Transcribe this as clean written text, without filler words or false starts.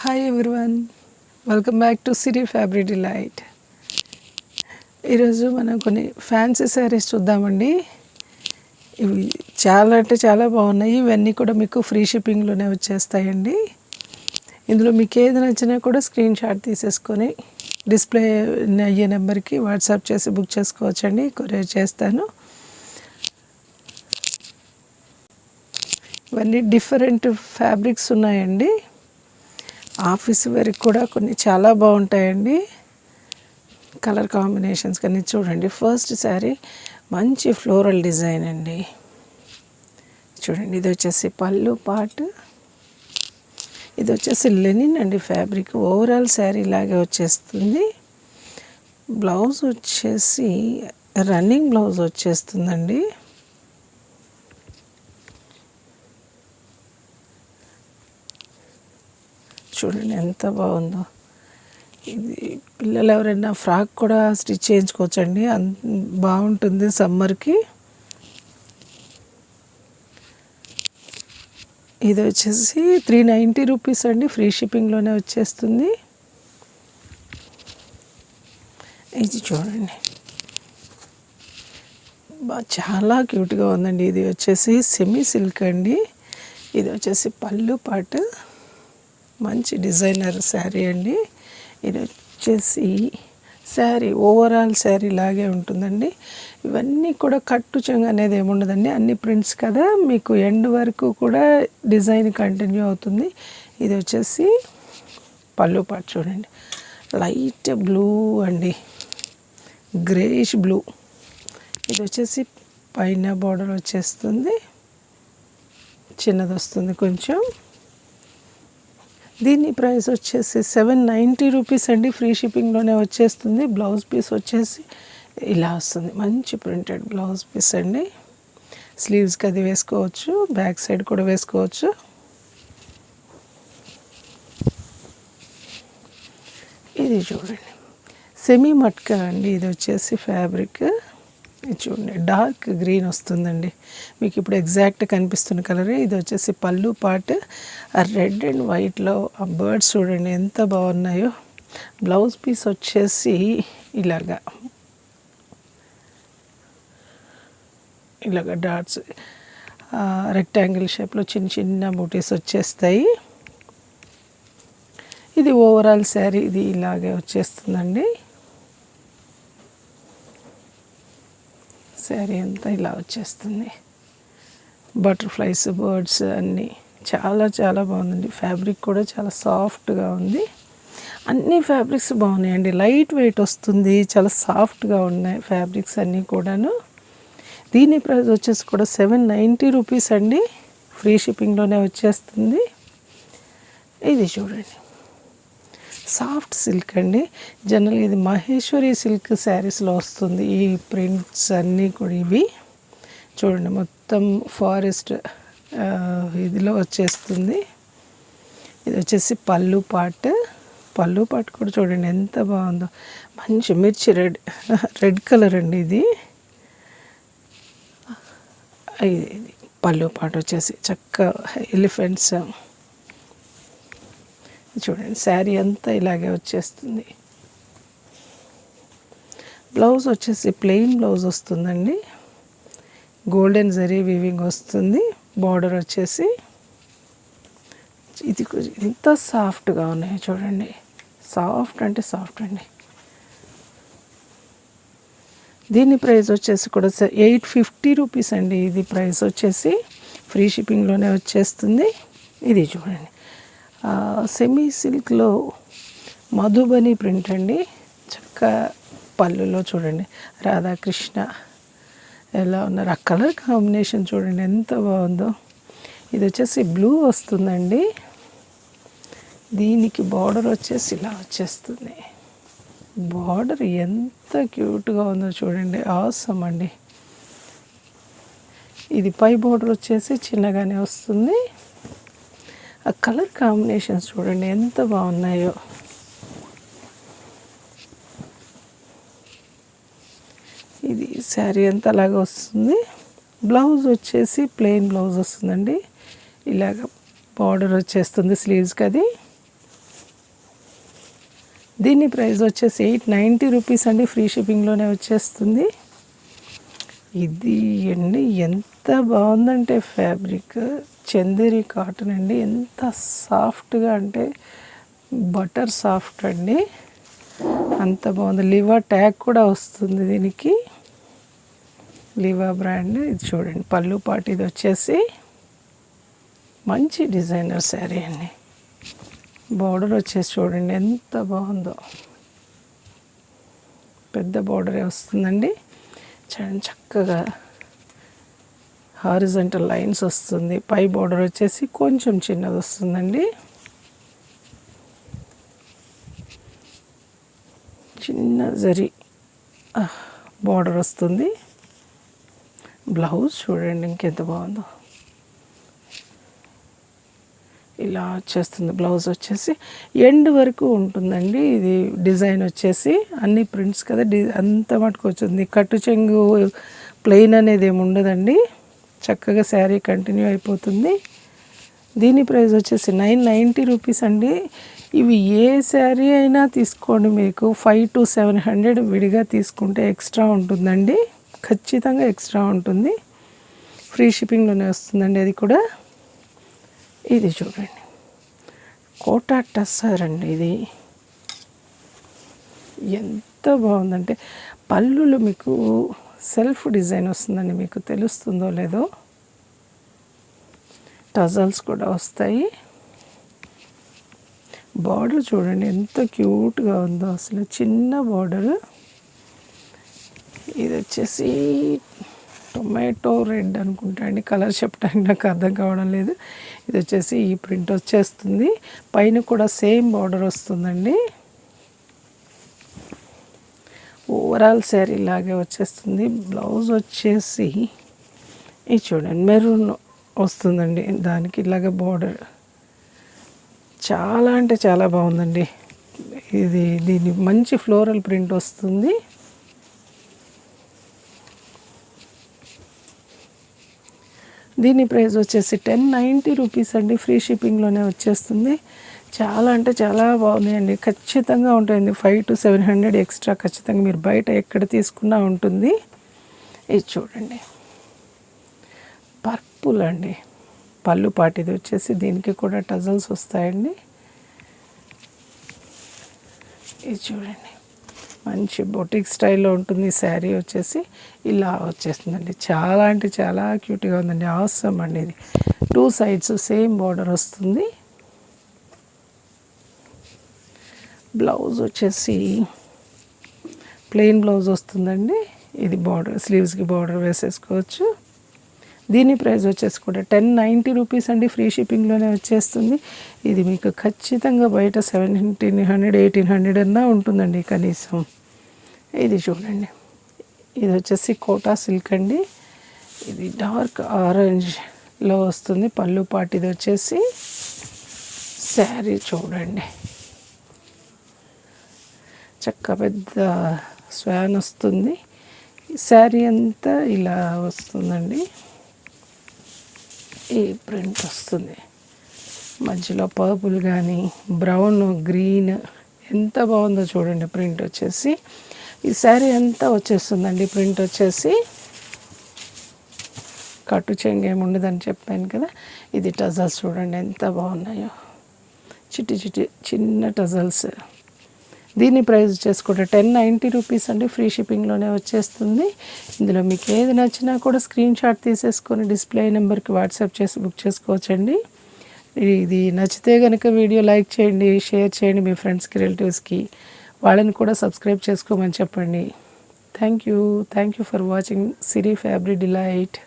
Hi everyone, welcome back to Siri fabric delight. ఈరోజు మనం కొన్ని ఫ్యాన్సీ శారీస్ చూద్దామండి. ఇవి చాలా అంటే చాలా బాగున్నాయి. ఇవన్నీ కూడా మీకు ఫ్రీ షిప్పింగ్లోనే వచ్చేస్తాయండి. ఇందులో మీకు ఏది నచ్చినా కూడా స్క్రీన్ షాట్ తీసేసుకొని డిస్ప్లే అయ్యే నెంబర్కి వాట్సాప్ చేసి బుక్ చేసుకోవచ్చండి. కొరియర్ చేస్తాను. ఇవన్నీ డిఫరెంట్ ఫ్యాబ్రిక్స్ ఉన్నాయండి. ఆఫీస్ వేర్కి కూడా కొన్ని చాలా బాగుంటాయండి. కలర్ కాంబినేషన్స్ కానీ చూడండి. ఫస్ట్ శారీ మంచి ఫ్లోరల్ డిజైన్ అండి. చూడండి, ఇది వచ్చేసి పళ్ళు పార్ట్, ఇది వచ్చేసి లెనిన్ అండి ఫ్యాబ్రిక్. ఓవరాల్ శారీ లాగే వచ్చేస్తుంది. బ్లౌజ్ వచ్చేసి రన్నింగ్ బ్లౌజ్ వచ్చేస్తుందండి. చూడండి ఎంత బాగుందో. ఇది పిల్లలు ఎవరైనా ఫ్రాక్ కూడా స్టిచ్ చేయించుకోవచ్చండి, బాగుంటుంది సమ్మర్కి. ఇది వచ్చేసి 390 రూపీస్ అండి, ఫ్రీ షిప్పింగ్లోనే వచ్చేస్తుంది. ఇది చూడండి, చాలా క్యూట్గా ఉందండి. ఇది వచ్చేసి సెమీ సిల్క్ అండి. ఇది వచ్చేసి పళ్ళు పాటు, మంచి డిజైనర్ శారీ అండి. ఇది వచ్చేసి శారీ ఓవరాల్ శారీ లాగే ఉంటుందండి. ఇవన్నీ కూడా కట్టు చెంగు అనేది ఏముండదండి, అన్ని ప్రింట్స్ కదా, మీకు ఎండ్ వరకు కూడా డిజైన్ కంటిన్యూ అవుతుంది. ఇది వచ్చేసి పళ్ళు పాటు చూడండి, లైట్ బ్లూ అండి, గ్రేష్ బ్లూ. ఇది వచ్చేసి పైన బార్డర్ వచ్చేస్తుంది, చిన్నది వస్తుంది కొంచెం. దీని ప్రైస్ వచ్చేసి 790 రూపీస్ అండి, ఫ్రీ షిప్పింగ్లోనే వచ్చేస్తుంది. బ్లౌజ్ పీస్ వచ్చేసి ఇలా వస్తుంది, మంచి ప్రింటెడ్ బ్లౌజ్ పీస్ అండి. స్లీవ్స్కి అది వేసుకోవచ్చు, బ్యాక్ సైడ్ కూడా వేసుకోవచ్చు. ఇది చూడండి, సెమీ మట్కా అండి. ఇది వచ్చేసి ఫ్యాబ్రిక్ చూడండి, డార్క్ గ్రీన్ వస్తుందండి. మీకు ఇప్పుడు ఎగ్జాక్ట్ కనిపిస్తున్న కలరే. ఇది వచ్చేసి పళ్ళు పార్ట్, ఆ రెడ్ అండ్ వైట్లో ఆ బర్డ్స్ చూడండి ఎంత బాగున్నాయో. బ్లౌజ్ పీస్ వచ్చేసి ఇలాగా డాట్స్ రెక్టాంగిల్ షేప్లో చిన్న చిన్న బూటీస్ వచ్చేస్తాయి. ఇది ఓవరాల్ శారీ ఇది ఇలాగే వచ్చేస్తుందండి. శారీ అంతా ఇలా వచ్చేస్తుంది. బటర్ఫ్లైస్, బర్డ్స్ అన్నీ చాలా చాలా బాగుందండి. ఫ్యాబ్రిక్ కూడా చాలా సాఫ్ట్గా ఉంది. అన్ని ఫ్యాబ్రిక్స్ బాగున్నాయండి. లైట్ వెయిట్ వస్తుంది, చాలా సాఫ్ట్గా ఉన్నాయి ఫ్యాబ్రిక్స్ అన్నీ కూడాను. దీని ప్రైస్ వచ్చేసి కూడా 790 రూపీస్ అండి, ఫ్రీ షిప్పింగ్లోనే వచ్చేస్తుంది. ఇది చూడండి, సాఫ్ట్ సిల్క్ అండి. జనరల్గా ఇది మహేశ్వరి సిల్క్ శారీస్లో వస్తుంది. ఈ ప్రింట్స్ అన్నీ కూడా ఇవి చూడండి, మొత్తం ఫారెస్ట్ ఇదిలో వచ్చేస్తుంది. ఇది వచ్చేసి పళ్ళు పార్ట్. పళ్ళు పార్ట్ కూడా చూడండి ఎంత బాగుందో, మంచి మిర్చి రెడ్ కలర్ అండి. ఇది పళ్ళు పార్ట్ వచ్చేసి చక్క ఎలిఫెంట్స్. చూడండి, శారీ అంతా ఇలాగే వచ్చేస్తుంది. బ్లౌజ్ వచ్చేసి ప్లెయిన్ బ్లౌజ్ వస్తుందండి, గోల్డెన్ జరీ వీవింగ్ వస్తుంది. బార్డర్ వచ్చేసి ఇది ఇంత సాఫ్ట్గా ఉన్నాయి చూడండి, సాఫ్ట్ అంటే సాఫ్ట్ అండి. దీని ప్రైస్ వచ్చేసి కూడా 850 రూపీస్ అండి. ఇది ప్రైస్ వచ్చేసి ఫ్రీ షిప్పింగ్లోనే వచ్చేస్తుంది. ఇది చూడండి, సెమీ సిల్క్లో మధుబని ప్రింట్ అండి. చక్క పళ్ళులో చూడండి రాధాకృష్ణ ఎలా ఉన్నారు. ఆ కలర్ కాంబినేషన్ చూడండి ఎంత బాగుందో. ఇది వచ్చేసి బ్లూ వస్తుందండి. దీనికి బార్డర్ వచ్చేసి ఇలా వచ్చేస్తుంది. బార్డర్ ఎంత క్యూట్గా ఉందో చూడండి, ఆసమ్ అండి. ఇది పై బార్డర్ వచ్చేసి చిన్నగానే వస్తుంది. ఆ కలర్ కాంబినేషన్స్ చూడండి ఎంత బాగున్నాయో. ఇది శారీ అంతా అలాగే వస్తుంది. బ్లౌజ్ వచ్చేసి ప్లెయిన్ బ్లౌజ్ వస్తుందండి. ఇలాగ బార్డర్ వచ్చేస్తుంది స్లీవ్స్కి. అది దీని ప్రైస్ వచ్చేసి 890 రూపీస్ అండి, ఫ్రీ షిప్పింగ్లోనే వచ్చేస్తుంది. ఇది అండి ఎంత బాగుందంటే ఫ్యాబ్రిక్ చందేరి కాటన్ అండి, ఎంత సాఫ్ట్గా అంటే బటర్ సాఫ్ట్ అండి, అంత బాగుంది. లివా ట్యాగ్ కూడా వస్తుంది దీనికి, లివా బ్రాండ్. ఇది చూడండి పళ్ళు పాటు, ఇది వచ్చేసి మంచి డిజైనర్ శారీ అండి. బార్డర్ వచ్చేసి చూడండి ఎంత బాగుందో, పెద్ద బార్డరే వస్తుందండి. చూడండి చక్కగా హారిజంటల్ లైన్స్ వస్తుంది. పై బార్డర్ వచ్చేసి కొంచెం చిన్నది వస్తుందండి, చిన్న జరీ బార్డర్ వస్తుంది. బ్లౌజ్ చూడండి ఇంకెంత బాగుందో, ఇలా వచ్చేస్తుంది. బ్లౌజ్ వచ్చేసి ఎండ్ వరకు ఉంటుందండి. ఇది డిజైన్ వచ్చేసి అన్ని ప్రింట్స్ కదా, అంత మటుకు వచ్చింది. కట్టు చెంగు ప్లెయిన్ అనేది ఏమి ఉండదండి, చక్కగా శారీ కంటిన్యూ అయిపోతుంది. దీని ప్రైస్ వచ్చేసి 990 రూపీస్ అండి. ఇవి ఏ శారీ అయినా తీసుకోండి, మీకు 500 to 700 విడిగా తీసుకుంటే ఎక్స్ట్రా ఉంటుందండి, ఖచ్చితంగా ఎక్స్ట్రా ఉంటుంది. ఫ్రీ షిప్పింగ్లోనే వస్తుందండి అది కూడా. ఇది చూడండి కోటా టస్సర్ అండి, ఇది ఎంత బాగుందంటే పళ్ళులు మీకు సెల్ఫ్ డిజైన్ వస్తుందండి, మీకు తెలుస్తుందో లేదో. టజల్స్ కూడా వస్తాయి. బార్డర్ చూడండి ఎంత క్యూట్గా ఉందో, అసలు చిన్న బార్డర్. ఇది వచ్చేసి టొమాటో రెడ్ అనుకుంటా అండి, కలర్ చెప్పడానికి నాకు అర్థం కావడం లేదు. ఇది వచ్చేసి ఈ ప్రింట్ వచ్చేస్తుంది, పైన కూడా సేమ్ బార్డర్ వస్తుందండి. ఓవరాల్ శారీ లాగే వచ్చేస్తుంది. బ్లౌజ్ వచ్చేసి ఇది చూడండి మెరూన్ వస్తుందండి, దానికి ఇలాగ బార్డర్. చాలా అంటే చాలా బాగుందండి. దీని మంచి ఫ్లోరల్ ప్రింట్ వస్తుంది. దీని ప్రైస్ వచ్చేసి 1090 రూపీస్ అండి, ఫ్రీ షిప్పింగ్లోనే వచ్చేస్తుంది. చాలా అంటే చాలా బాగున్నాయండి, ఖచ్చితంగా ఉంటుంది. 500 to 700 ఎక్స్ట్రా ఖచ్చితంగా మీరు బయట ఎక్కడ తీసుకున్నా ఉంటుంది. ఇది చూడండి పర్పుల్ అండి, పళ్ళు పాటిది వచ్చేసి దీనికి కూడా టజల్స్ వస్తాయండి. ఇది చూడండి మంచి బొటిక్ స్టైల్లో ఉంటుంది. శారీ వచ్చేసి ఇలా వచ్చేస్తుందండి, చాలా అంటే చాలా క్యూట్గా ఉందండి, అవసరం అండి. ఇది 2 సైడ్స్ సేమ్ బార్డర్ వస్తుంది. బ్లౌజ్ వచ్చేసి ప్లెయిన్ బ్లౌజ్ వస్తుందండి. ఇది బార్డర్, స్లీవ్స్కి బార్డర్ వేసేసుకోవచ్చు. దీని ప్రైస్ వచ్చేసి కూడా 1090 రూపీస్ అండి, ఫ్రీ షిప్పింగ్లోనే వచ్చేస్తుంది. ఇది మీకు ఖచ్చితంగా బయట 1700 1800 అన్నా ఉంటుందండి కనీసం. ఇది చూడండి ఇది వచ్చేసి కోటా సిల్క్ అండి, ఇది డార్క్ ఆరెంజ్లో వస్తుంది. పళ్ళు పాటు ఇది వచ్చేసి శారీ చూడండి చక్క పెద్ద స్వాన్ వస్తుంది. శారీ అంతా ఇలా వస్తుందండి, ఈ ప్రింట్ వస్తుంది. మధ్యలో పర్పుల్ కానీ బ్రౌన్ గ్రీన్ ఎంత బాగుందో చూడండి. ప్రింట్ వచ్చేసి ఈ శారీ అంతా వచ్చేస్తుందండి. ప్రింట్ వచ్చేసి కట్టు చెంగు ఏముండదని చెప్పాను కదా. ఇది టజల్స్ చూడండి ఎంత బాగున్నాయో, చిట్టి చిట్టి చిన్న టజల్స్. దీని ప్రైస్ వచ్చేసి కూడా 1090 రూపీస్ అండి, ఫ్రీ షిప్పింగ్లోనే వచ్చేస్తుంది. ఇందులో మీకు ఏది నచ్చినా కూడా స్క్రీన్ షాట్ తీసేసుకొని డిస్ప్లే నెంబర్కి వాట్సాప్ చేసి బుక్ చేసుకోవచ్చండి. ఇది నచ్చితే కనుక వీడియో లైక్ చేయండి, షేర్ చేయండి మీ ఫ్రెండ్స్కి, రిలేటివ్స్కి. వాళ్ళని కూడా సబ్స్క్రైబ్ చేసుకోమని చెప్పండి. Thank you for watching Siri fabric delight.